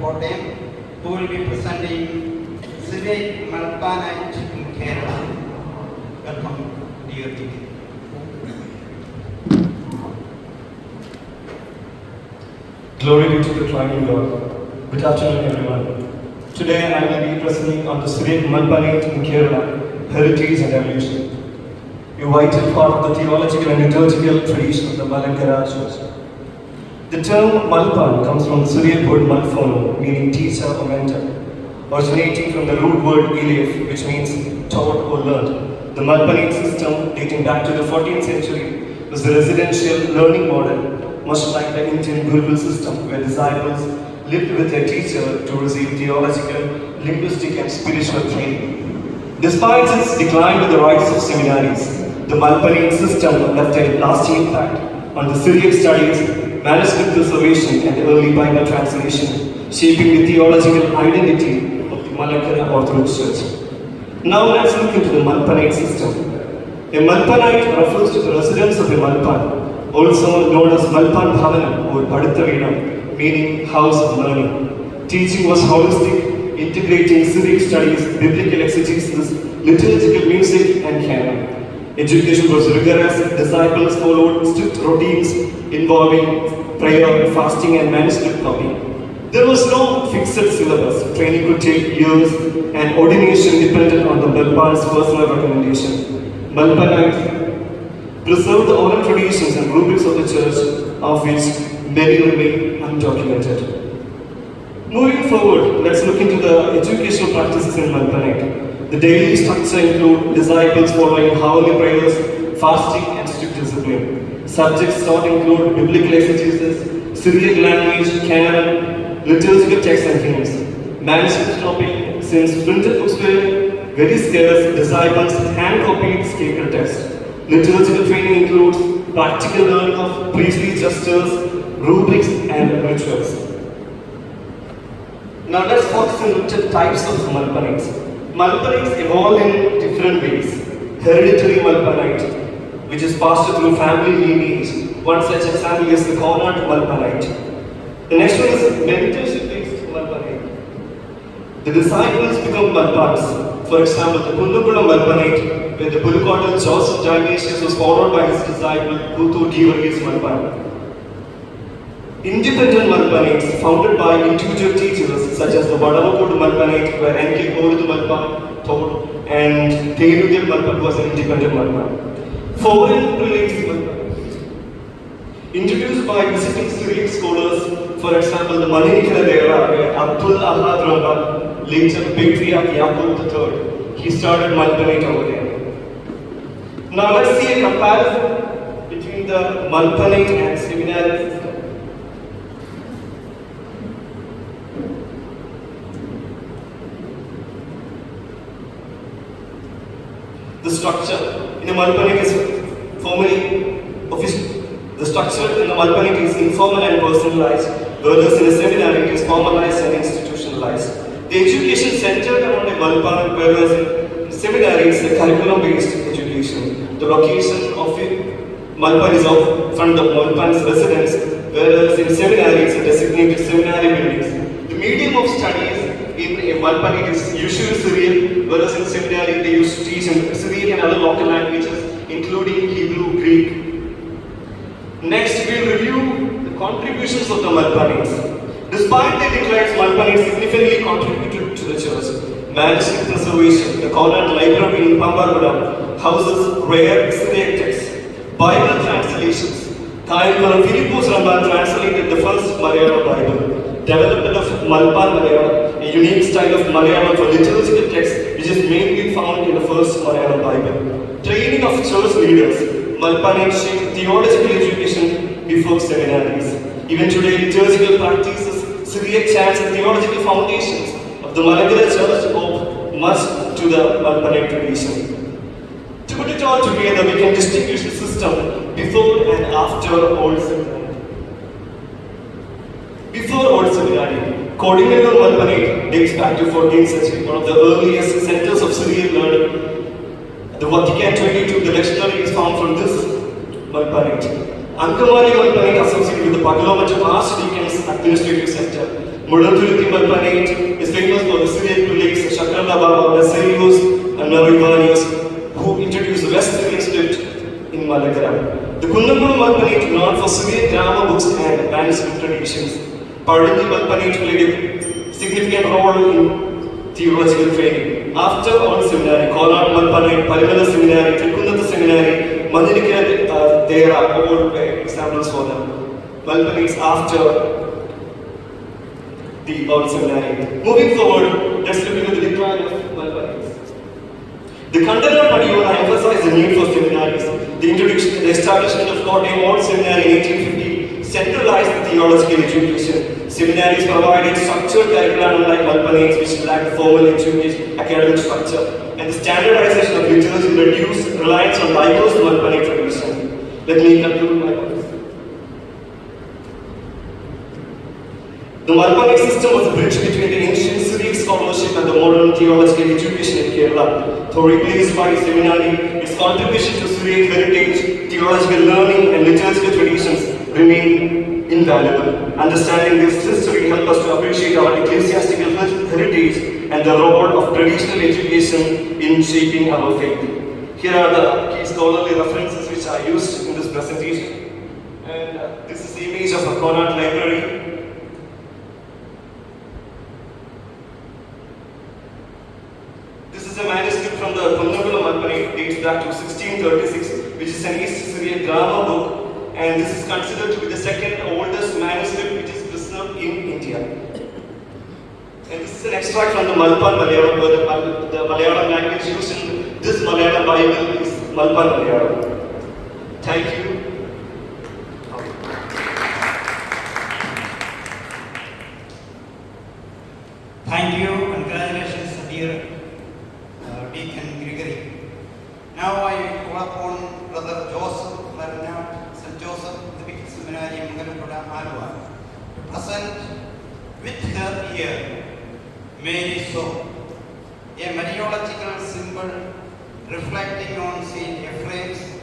Kottayam, who will be presenting Syriac Malpanate in Kerala. Welcome, dear teacher. Glory be to the Triune God. Good afternoon, everyone. Today I will be presenting on the Syriac Malpanate in Kerala, heritage and evolution, a vital part of the theological and liturgical tradition of the Malankara Church. The term Malpan comes from the Syriac word Malphono, meaning teacher or mentor, originating from the root word Elif, which means taught or learned. The Malpanate system, dating back to the 14th century, was a residential learning model, much like the Indian Gurukul system, where disciples lived with their teacher to receive theological, linguistic, and spiritual training. Despite its decline with the rise of seminaries, the Malpanate system left a lasting impact on the Syriac studies, manuscript preservation, and early Bible translation, shaping the theological identity of the Malankara Orthodox Church. Now let's look into the Malpanate system. A Malpanite refers to the residence of a Malpan, also known as Malpan Bhavanam or Padithavina, meaning house of learning. Teaching was holistic, integrating Syriac studies, biblical exegesis, liturgical music, and canon. Education was rigorous, disciples followed strict routines involving prayer, fasting, and manuscript copying. There was no fixed syllabus, training could take years, and ordination depended on the Malpan's personal recommendation. Malpanites preserved the oral traditions and rubrics of the church, of which many remain undocumented. Moving forward, let's look into the educational practices in Malpanate. The daily structure includes disciples following hourly prayers, fasting, and strict discipline. Subjects taught include biblical exegesis, Syriac language, canon, liturgical texts and hymns. Manuscript copying, since printed books were very scarce, disciples hand-copied sacred texts. Liturgical training includes practical learning of priestly gestures, rubrics, and rituals. Now let's focus on the types of Malpanites. Malpanites evolved in different ways. Hereditary Malpanite, which is passed through family lineage. One such example is the Cardinal Malpanite. The next one is mentorship-based Malpanite. The disciples become Malpans. For example, the Pundukulam Malpanate, where the Pulukottal Joseph Dionysius was followed by his disciple Gregory Malpan. Independent Malpanates, founded by individual teachers such as the Vadavakodu Malpanate, where N.K. Korudu Malpan taught, and Thenugil Malpan was an independent Malpan. Foreign related Malpanates, introduced by visiting Syriac scholars, for example, the Maninikara era, where Abdul Ahad Rabban, later Patriarch Yaqub III, he started Malpanate over there. Now let's see a comparison between the Malpanate and Seminary system. The structure in a Malpanate is formally official. The structure in the Malpanate is informal and personalized, whereas in a seminary it is formalized and institutionalized. The education centered around a Malpan, whereas in seminary it's a curriculum-based education. The location of a Malpan is from the Malpan's residence, whereas in seminary it's a designated seminary buildings. The medium of studies in a Malpanate is usually Syriac, whereas in seminary they used to teach in Syriac and other local languages, including Hebrew, Greek. Next, we'll review the contributions of the Malpanates. Despite their declines, Malpanates significantly contributed to the church. Manuscript preservation, the Cardinal library in Pambaradam houses rare Syriac texts. Bible translations. Cardinal Philippus Ramban translated the first Malayalam Bible. Development of Malpan Malayalam, a unique style of Malayalam for liturgical texts, which is mainly found in the first Malayalam Bible. Training of church leaders. Malpanate shaped theological education before seminaries. Even today, liturgical practices, Syriac chants, and theological foundations of the Malankara Church owe much to the Malpanate tradition. To put it all together, we can distinguish the system before and after Old Seminary. Before Old Seminary, Cardinal Malpanate dates back to 14th century, one of the earliest centers of Syriac learning. The Vatican 22, the lectionary is found from this Malpanate. Ankamali Malpanate associated with the Pagalomacham Archdeacon's Administrative Center. Mudathurthi Malpanate is famous for the Syriac relics, Shakradababa, Vesalius, and Navivanius, who introduced the West Syrian script in Malakaram. The Kundampur Malpanate, known for Syriac grammar books and manuscript traditions. Parinji Malpanate played a significant role in theological training. After all seminary, Kottayam Malpanate, Parimala Seminary, Trikundata Seminary, Mandinikira, there are all examples for them. Malpanates after the old seminary. Moving forward, let's look into the decline of Malpanates. The Cardinal Padiyona emphasized the need for seminaries. The introduction and the establishment of Kottayam Old Seminary in 1850 centralized the theological education. Seminaries provided structured curriculum unlike Malpanates, which lacked formal academic structure, and the standardization of liturgy reduced reliance on diverse Malpanate tradition. Let me conclude my points. The Malpanate system was a bridge between the ancient Syriac scholarship and the modern theological education in Kerala. Though replaced by seminary, its contribution to Syriac heritage, theological learning, and liturgical traditions remain invaluable. Understanding this history helps us to appreciate our ecclesiastical heritage and the role of traditional education in shaping our faith. Here are the key scholarly references which are used in this presentation. And this is the image of a Connaught library. This is a manuscript from the Kundampur Malpanate, dates back to 1636, which is an East Syriac grammar book. And this is considered to be the second oldest manuscript which is preserved in India. And this is an extract from the Malpan Malayalam, where the Malayalam language used in this Malayalam Bible is Malpan Malayalam. Thank you. Thank you. Congratulations, dear Deacon Gregory. Now I call upon Brother Joseph Malpanate, St. Joseph, the Big Seminary in Kottayam, Alva, to present with her here Mary So, a Mariological symbol reflecting on Saint Ephraim's